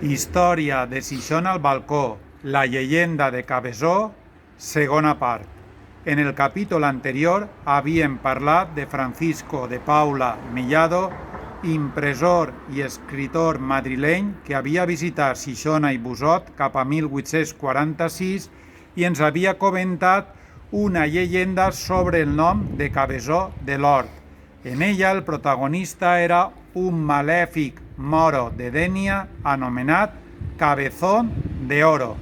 Història de Xixona al balcó, la leyenda de Cabeçó, segona part. En el capítol anterior havíem parlat de Francisco de Paula Mellado, impressor i escritor madrileny que havia visitat Xixona i Busot cap a 1846 i ens havia comentat una llegenda sobre el nom de Cabeçó de l'Hort. En ella el protagonista era un malèfic moro de Dénia anomenat Cabezón de Oro.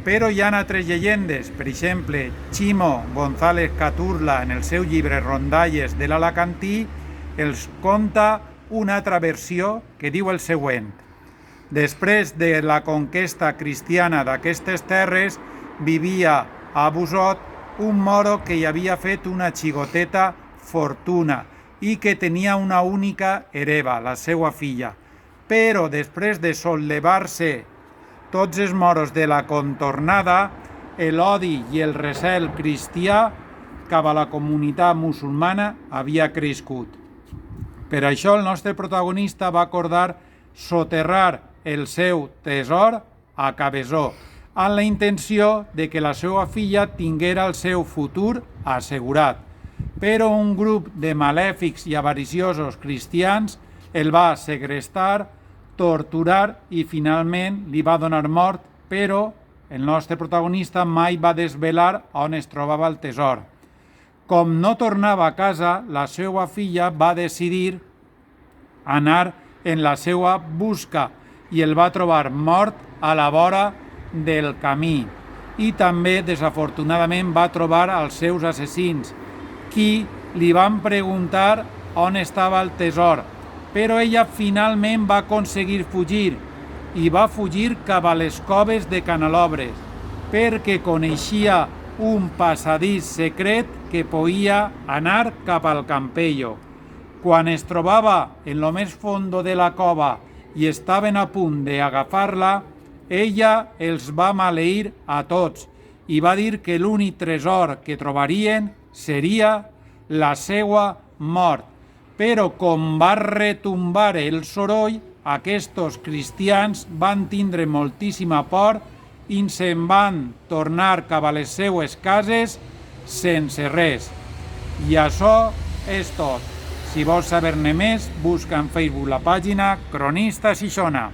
Però hi ha altres llegendes, per exemple, Ximo González Caturla en el seu llibre Rondalles de l'Alacantí els conta una altra versió que diu el següent. Després de la conquesta cristiana d'aquestes terres vivia a Busot un moro que hi havia fet una xigoteta fortuna i que tenia una única hereva, la seva filla. Però després de sollevar-se tots els moros de la contornada, l'odi i el recel cristià cap a la comunitat musulmana havia crescut. Per això el nostre protagonista va acordar soterrar el seu tesor a Cabeçó, amb la intenció de que la seva filla tinguera el seu futur assegurat. Però un grup de malèfics i avariciosos cristians el va segrestar, torturar i finalment li va donar mort, però el nostre protagonista mai va desvelar on es trobava el tesor. Com no tornava a casa, la seva filla va decidir anar en la seva busca i el va trobar mort a la vora del camí. I també, desafortunadament, va trobar els seus assassins, qui li van preguntar on estava el tesor, però ella finalment va aconseguir fugir i va fugir cap a les coves de Canalobres perquè coneixia un passadís secret que podia anar cap al Campello. Quan es trobava en lo més fondo de la cova i estaven a punt d'agafar-la, ella els va maleir a tots i va dir que l'únic tresor que trobarien seria la seva mort. Però com va retumbar el soroll, aquests cristians van tindre moltíssima por i se'n van tornar cap a les seues cases sense res. I això és tot. Si vols saber-ne més, busca en Facebook la pàgina Cronista Xixona.